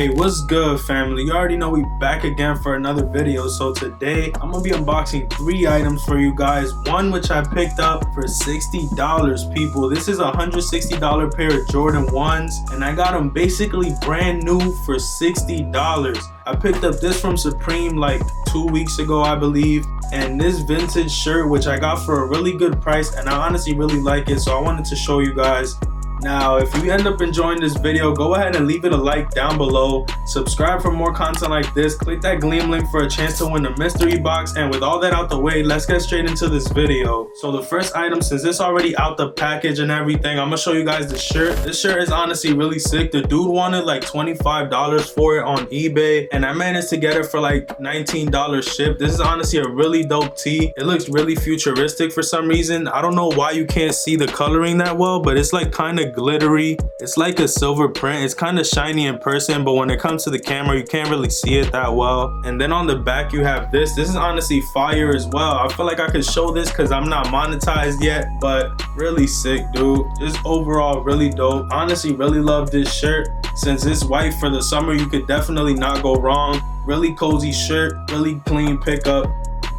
Hey, what's good, family? You already know we back again for another video. So today I'm gonna be unboxing 3 items for you guys. One which I picked up for $60, people. This is a $160 pair of Jordan 1s, and I got them basically brand new for $60. I picked up this from Supreme like 2 weeks ago, I believe, and this vintage shirt which I got for a really good price, and I honestly really like it, so I wanted to show you guys. Now, if you end up enjoying this video, go ahead and leave it a like down below. Subscribe for more content like this. Click that Gleam link for a chance to win a mystery box. And with all that out the way, let's get straight into this video. So the first item, since it's already out the package and everything, I'm gonna show you guys the shirt. This shirt is honestly really sick. The dude wanted like $25 for it on eBay, and I managed to get it for like $19 shipped. This is honestly a really dope tee. It looks really futuristic for some reason. I don't know why you can't see the coloring that well, but it's like kind of glittery. It's like a silver print. It's kind of shiny in person, but when it comes to the camera you can't really see it that well. And then on the back you have this. This is honestly fire as well. I feel like I could show this because I'm not monetized yet, but really sick, dude. Just overall really dope. Honestly really love this shirt. Since it's white for the summer, you could definitely not go wrong. Really cozy shirt, really clean pickup.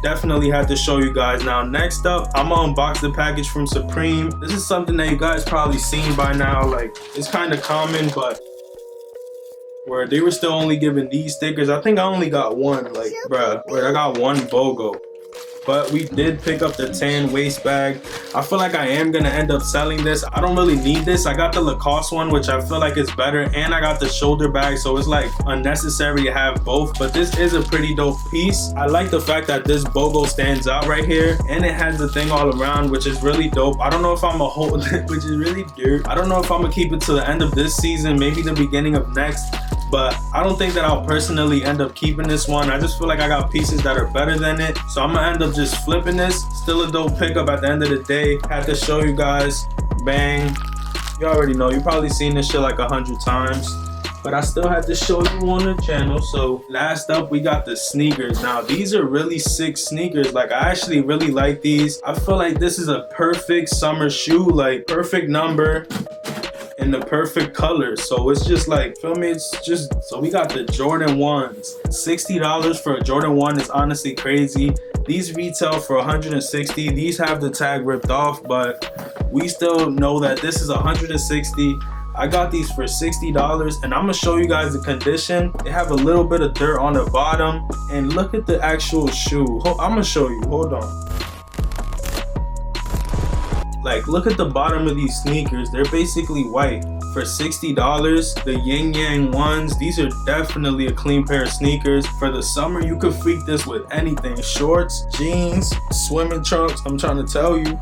Definitely had to show you guys. Now next up, I'm gonna unbox the package from Supreme. This is something that you guys probably seen by now. Like, it's kind of common, but where they were still only giving these stickers. I think I only got one. Like, bruh, where I got one BOGO. But we did pick up the tan waist bag. I feel like I am gonna end up selling this. I don't really need this. I got the Lacoste one, which I feel like is better, and I got the shoulder bag, so it's like unnecessary to have both. But this is a pretty dope piece. I like the fact that this BOGO stands out right here, and it has the thing all around, which is really dope. I don't know if I'm gonna hold it, which is really dirt. I don't know if I'm gonna keep it to the end of this season, maybe the beginning of next. But I don't think that I'll personally end up keeping this one. I just feel like I got pieces that are better than it. So I'm gonna end up just flipping this. Still a dope pickup at the end of the day. Had to show you guys. Bang. You already know. You probably seen this shit like 100 times. But I still had to show you on the channel. So last up, we got the sneakers. Now these are really sick sneakers. Like, I actually really like these. I feel like this is a perfect summer shoe. Like, perfect number in the perfect color. So it's just like, feel me, it's just, so we got the Jordan 1s. $60 for a Jordan 1 is honestly crazy. These retail for $160. These have the tag ripped off, but we still know that this is $160. I got these for $60, and I'm gonna show you guys the condition. They have a little bit of dirt on the bottom, and look at the actual shoe. I'm gonna show you, hold on. Like, look at the bottom of these sneakers. They're basically white. For $60, the Yin Yang 1s, these are definitely a clean pair of sneakers. For the summer, you could freak this with anything. Shorts, jeans, swimming trunks, I'm trying to tell you.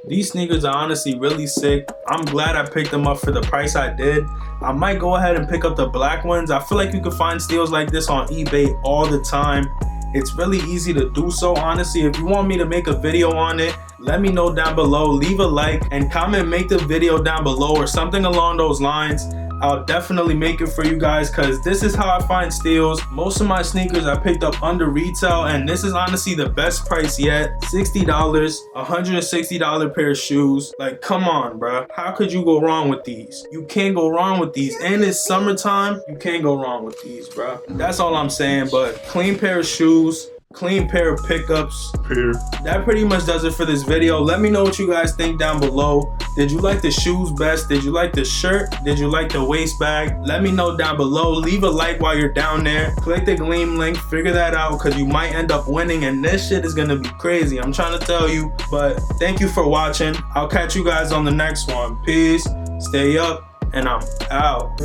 These sneakers are honestly really sick. I'm glad I picked them up for the price I did. I might go ahead and pick up the black ones. I feel like you can find steals like this on eBay all the time. It's really easy to do so, honestly. If you want me to make a video on it, let me know down below. Leave a like and comment, make the video down below or something along those lines. I'll definitely make it for you guys, because this is how I find steals. Most of my sneakers I picked up under retail, and this is honestly the best price yet. $60, $160 pair of shoes. Like, come on, bruh. How could you go wrong with these? You can't go wrong with these. And it's summertime, you can't go wrong with these, bruh. That's all I'm saying. But clean pair of shoes, clean pair of pickups. That pretty much does it for this video. Let me know what you guys think down below. Did you like the shoes best? Did you like the shirt? Did you like the waist bag? Let me know down below. Leave a like while you're down there. Click the Gleam link. Figure that out, because you might end up winning, and this shit is gonna be crazy. I'm trying to tell you. But thank you for watching. I'll catch you guys on the next one. Peace. Stay up, and I'm out.